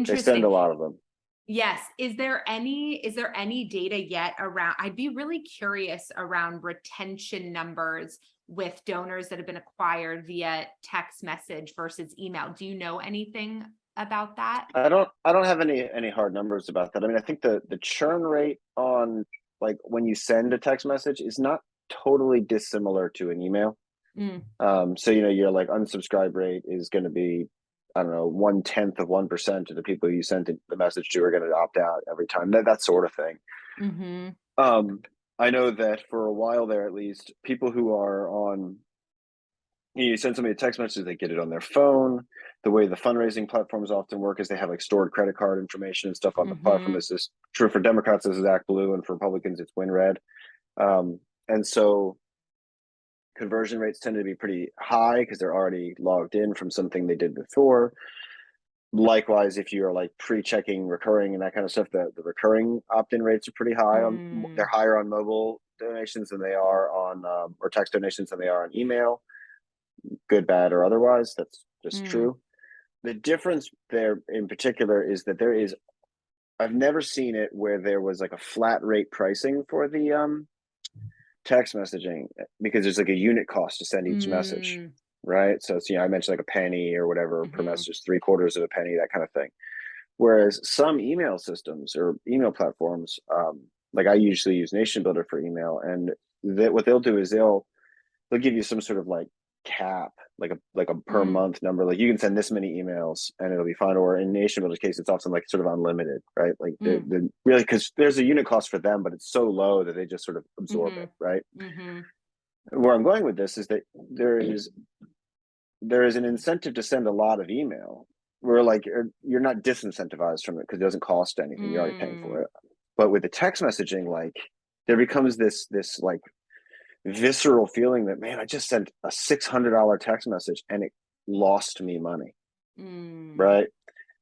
They send Interesting. a lot of them. Yes. Is there any data yet around, I'd be really curious around retention numbers with donors that have been acquired via text message versus email. Do you know anything about that? I don't have any hard numbers about that. I mean, I think the churn rate on like when you send a text message is not totally dissimilar to an email. Mm, So your like unsubscribe rate is going to be, I don't know, 1/10 of 1% of the people you sent the message to are going to opt out every time. That sort of thing. mm-hmm, Um, I know that for a while there, at least, people who are on, you send somebody a text message, they get it on their phone. The way the fundraising platforms often work is they have like stored credit card information and stuff on the platform. mm-hmm, This is true for Democrats, this is Act Blue, and for Republicans, it's WinRed. And so conversion rates tend to be pretty high because they're already logged in from something they did before. Likewise, if you're like pre-checking recurring and that kind of stuff, the recurring opt-in rates are pretty high on. They're mm, higher on mobile donations than they are on or text donations than they are on email. Good, bad, or otherwise. That's just mm, true. The difference there in particular is that there is. I've never seen it where there was like a flat rate pricing for the text messaging because there's like a unit cost to send each message, mm, right? So it's, I mentioned like a penny or whatever per mm-hmm, message, 3/4 of a penny, that kind of thing. Whereas some email systems or email platforms, like I usually use NationBuilder for email, and what they'll do is they'll give you some sort of like cap, like a per mm, month number. Like you can send this many emails and it'll be fine. Or in NationBuilder's case, it's often like sort of unlimited, right? Like mm, the really because there's a unit cost for them, but it's so low that they just sort of absorb mm-hmm, it, right? mm-hmm, Where I'm going with this is that there is an incentive to send a lot of email. Where like you're not disincentivized from it because it doesn't cost anything. You're already paying for mm, it. But with the text messaging, like there becomes this like visceral feeling that, man, I just sent a $600 text message and it lost me money, mm, right?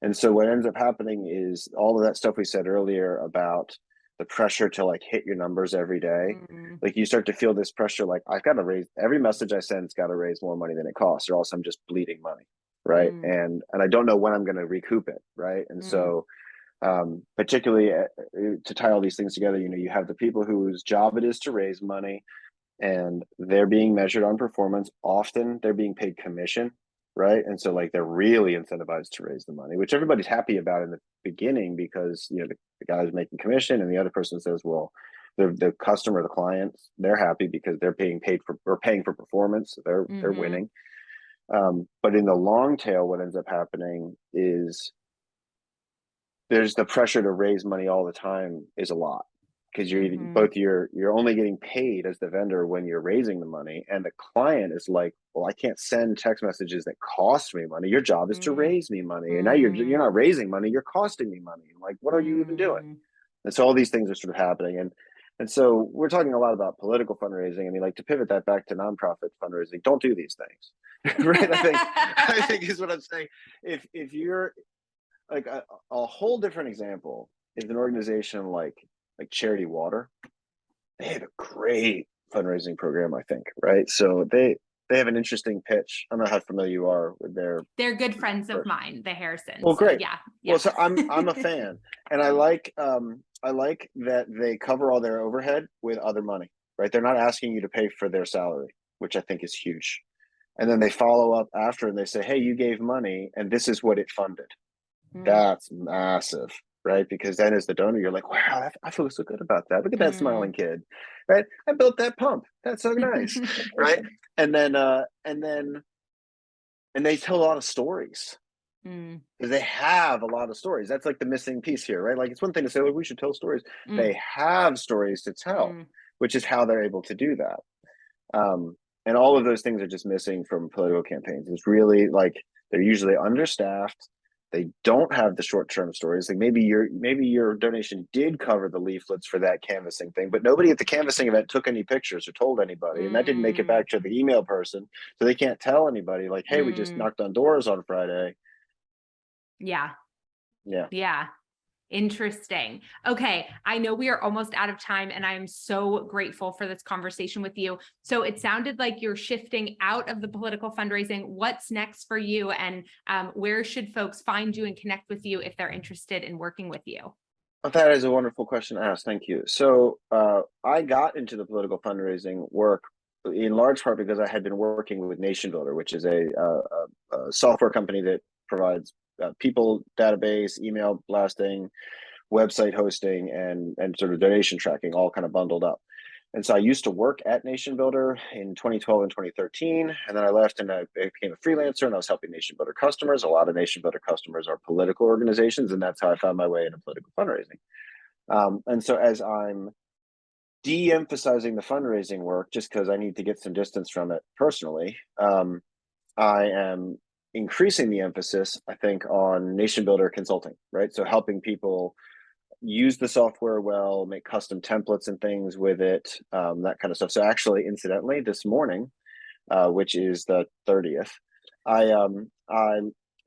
And so what ends up happening is all of that stuff we said earlier about the pressure to like hit your numbers every day. mm, Like you start to feel this pressure, like I've got to raise every message I send's got to raise more money than it costs, or else I'm just bleeding money, right? mm, And I don't know when I'm going to recoup it, right? And mm, so particularly to tie all these things together, you have the people whose job it is to raise money and they're being measured on performance. Often they're being paid commission, right? And so like they're really incentivized to raise the money, which everybody's happy about in the beginning because the guy's making commission and the other person says, well, the customer, the clients, they're happy because they're being paid for or paying for performance. So they're mm-hmm, winning. But in the long tail, what ends up happening is there's the pressure to raise money all the time is a lot because mm-hmm, you're only getting paid as the vendor when you're raising the money, and the client is like, well, I can't send text messages that cost me money. Your job is to mm, raise me money, and now you're mm, not raising money, you're costing me money. Like, what are you even doing? mm. And so all these things are sort of happening, and so we're talking a lot about political fundraising. I mean, like to pivot that back to nonprofit fundraising, don't do these things, right? I think is what I'm saying. If you're like a whole different example is an organization like Charity Water. They have a great fundraising program, I think, right? So they have an interesting pitch. I don't know how familiar you are with their They're good friends of first. mine, the Well, Harrisons. So great. yeah, Well, yeah. so I'm a fan, and I like that they cover all their overhead with other money, right? They're not asking you to pay for their salary, which I think is huge. And then they follow up after and they say, hey, you gave money and this is what it funded. Mm, That's massive, right? Because then as the donor, you're like, wow, I feel so good about that. Look at that mm. smiling kid, right? I built that pump. That's so nice, right? And then they tell a lot of stories Mm, because they have a lot of stories. That's like the missing piece here, right? Like it's one thing to say, like, we should tell stories. mm, They have stories to tell, mm, which is how they're able to do that. Um, and all of those things are just missing from political campaigns. It's really like they're usually understaffed. They don't have the short-term stories. Like maybe your donation did cover the leaflets for that canvassing thing, but nobody at the canvassing event took any pictures or told anybody, and that didn't make it Mm, back to the email person, so they can't tell anybody like, hey, we just mm, knocked on doors on Friday. yeah, Yeah. yeah. Interesting. Okay. I know we are almost out of time, and I am so grateful for this conversation with you. So it sounded like you're shifting out of the political fundraising. What's next for you? And where should folks find you and connect with you if they're interested in working with you? Oh, that is a wonderful question to ask. Thank you. So I got into the political fundraising work in large part because I had been working with NationBuilder, which is a software company that provides people database, email blasting, website hosting, and sort of donation tracking, all kind of bundled up. And so I used to work at NationBuilder in 2012 and 2013, and then I left and I became a freelancer, and I was helping NationBuilder customers. A lot of NationBuilder customers are political organizations, and that's how I found my way into political fundraising. And so as I'm de-emphasizing the fundraising work, just because I need to get some distance from it personally, I am increasing the emphasis, I think, on NationBuilder consulting, right? So helping people use the software well, make custom templates and things with it, that kind of stuff. So actually, incidentally, this morning, which is the 30th, I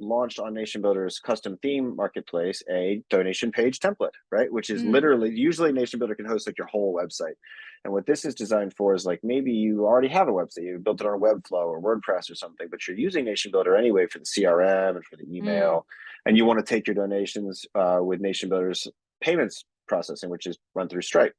launched on NationBuilder's custom theme marketplace a donation page template, right? Which is Mm, literally, usually NationBuilder can host like your whole website. And what this is designed for is like maybe you already have a website, you built it on Webflow or WordPress or something, but you're using NationBuilder anyway for the CRM and for the mm, email, and you want to take your donations with NationBuilder's payments processing, which is run through Stripe.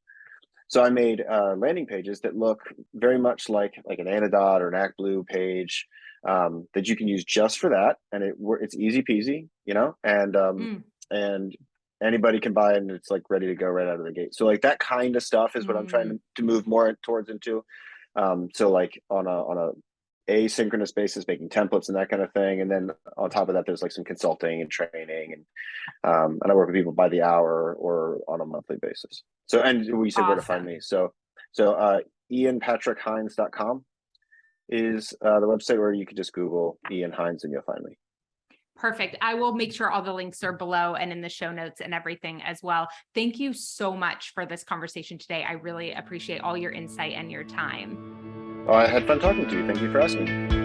So I made landing pages that look very much like an Anodot or an ActBlue page, that you can use just for that, and it's easy peasy, mm, and anybody can buy it, and it's like ready to go right out of the gate. So like that kind of stuff is what I'm trying mm. to move more towards into. So like on a asynchronous basis, making templates and that kind of thing, and then on top of that, there's like some consulting and training, and I work with people by the hour or on a monthly basis. So, and we said where to find Awesome. me. So ianpatrickhines.com is the website, where you can just Google Ian Hines and you'll find me. Perfect. I will make sure all the links are below and in the show notes and everything as well. Thank you so much for this conversation today. I really appreciate all your insight and your time. Oh, I had fun talking to you. Thank you for asking.